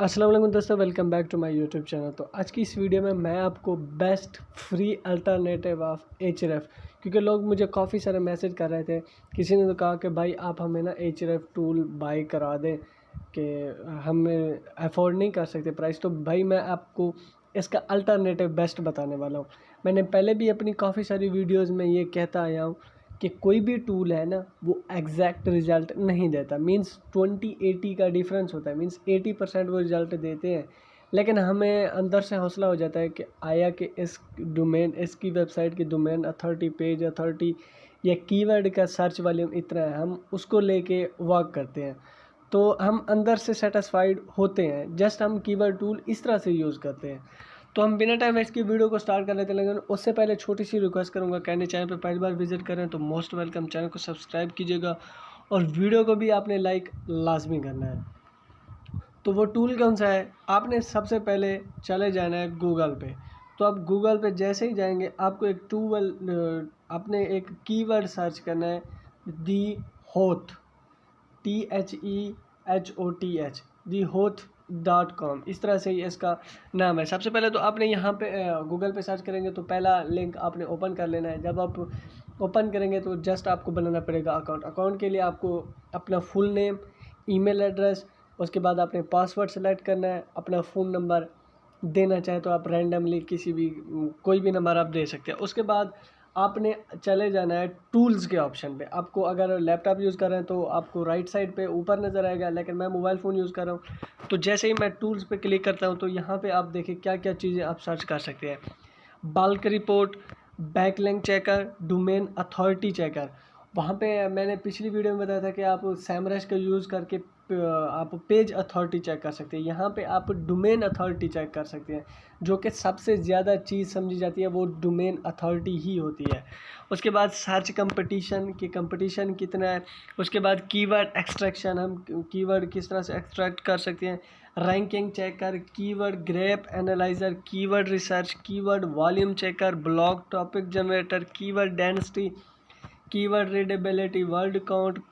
अस्सलाम वालेकुम दोस्तों, welcome back to my YouTube channel. तो आज की इस वीडियो में मैं आपको बेस्ट फ्री अल्टरनेटिव ऑफ एचरेफ, क्योंकि लोग मुझे काफ़ी सारे मैसेज कर रहे थे। किसी ने तो कहा कि भाई आप हमें ना एचरेफ टूल बाई करा दें कि हम अफोर्ड नहीं कर सकते प्राइस। तो भाई मैं आपको इसका अल्टरनेटिव बेस्ट बताने वाला हूँ। मैंने पहले भी अपनी काफ़ी सारी वीडियोज़ में ये कहता आया हूँ कि कोई भी टूल है ना वो एग्जैक्ट रिज़ल्ट नहीं देता। मींस 20-80 का डिफरेंस होता है। मींस 80% वो रिज़ल्ट देते हैं, लेकिन हमें अंदर से हौसला हो जाता है कि आया कि इस डोमेन, इसकी वेबसाइट की डोमेन अथॉरिटी, पेज अथॉरिटी या कीवर्ड का सर्च वॉल्यूम इतना है, हम उसको लेके वर्क करते हैं। तो हम अंदर से सेटिस्फाइड होते हैं। जस्ट हम कीवर्ड टूल इस तरह से यूज़ करते हैं। तो हम बिना टाइम वेस्ट की वीडियो को स्टार्ट कर लेते हैं, लेकिन उससे पहले छोटी सी रिक्वेस्ट करूंगा, कहने चैनल पे पहली बार विजिट करें तो मोस्ट वेलकम, चैनल को सब्सक्राइब कीजिएगा और वीडियो को भी आपने लाइक लाजमी करना है। तो वो टूल कौन सा है? आपने सबसे पहले चले जाना है गूगल पे। तो आप गूगल पे जैसे ही जाएंगे आपको एक टूल, आपने एक कीवर्ड सर्च करना है, दी होथ, THEHOTH, दी होथ .com। इस तरह से ही इसका नाम है। सबसे पहले तो आपने यहाँ पे गूगल पे सर्च करेंगे तो पहला लिंक आपने ओपन कर लेना है। जब आप ओपन करेंगे तो जस्ट आपको बनाना पड़ेगा अकाउंट के लिए आपको अपना फुल नेम, ईमेल एड्रेस, उसके बाद आपने पासवर्ड सेलेक्ट करना है, अपना फ़ोन नंबर देना चाहे तो आप रैंडमली किसी भी कोई भी नंबर आप दे सकते हैं। उसके बाद आपने चले जाना है टूल्स के ऑप्शन पे। आपको अगर लैपटॉप यूज़ कर रहे हैं तो आपको राइट साइड पे ऊपर नज़र आएगा, लेकिन मैं मोबाइल फ़ोन यूज़ कर रहा हूँ। तो जैसे ही मैं टूल्स पे क्लिक करता हूँ तो यहाँ पे आप देखिए क्या क्या चीज़ें आप सर्च कर सकते हैं। Bulk report, backlink checker, domain authority checker. वहाँ पे मैंने पिछली वीडियो में बताया था कि आप सैमरश का यूज़ करके आप पेज अथॉरिटी चेक कर सकते हैं। यहाँ पे आप डोमेन अथॉरिटी चेक कर सकते हैं, जो कि सबसे ज़्यादा चीज़ समझी जाती है वो डोमेन अथॉरिटी ही होती है। उसके बाद सर्च कंपटीशन की कंपटीशन कितना है। उसके बाद कीवर्ड एक्सट्रैक्शन, हम कीवर्ड किस तरह से एक्सट्रैक्ट कर सकते हैं। Ranking checker, keyword grep analyser, keyword research, keyword volume checker, blog topic generator, keyword density, keyword readability, word count,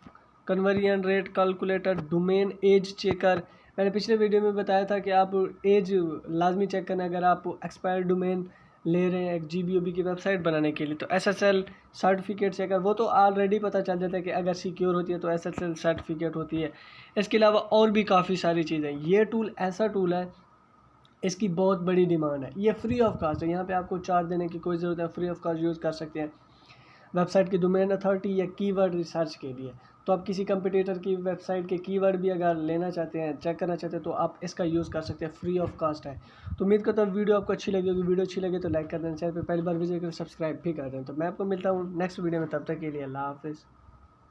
conversion rate calculator, domain age checker. मैंने पिछले वीडियो में बताया था कि आप एज लाजमी चेक करना अगर आप एक्सपायर डोमेन ले रहे हैं एक GBOB की वेबसाइट बनाने के लिए। तो SSL सर्टिफिकेट चेकर, वो तो ऑलरेडी पता चल जाता है कि अगर सिक्योर होती है तो SSL सर्टिफिकेट होती है। इसके अलावा और भी काफ़ी सारी चीज़ें। ये टूल ऐसा टूल है, इसकी बहुत बड़ी डिमांड है। ये फ्री ऑफ कास्ट है, यहाँ पे आपको चार्ज देने की कोई ज़रूरत है, फ्री ऑफ कास्ट यूज़ कर सकते हैं वेबसाइट की डोमेन अथॉरिटी या कीवर्ड रिसर्च के लिए। तो आप किसी कंपटीटर की वेबसाइट के कीवर्ड भी अगर लेना चाहते हैं, चेक करना चाहते हैं, तो आप इसका यूज़ कर सकते हैं, फ्री ऑफ कास्ट है। तो उम्मीद करता हूँ वीडियो आपको अच्छी लगी होगी। वीडियो अच्छी लगे तो लाइक कर देना, चैनल पे पहली बार विजिट कर सब्सक्राइब भी कर दें। तो मैं आपको मिलता हूँ नेक्स्ट वीडियो में, तब तक के लिए अल्लाह हाफिज़।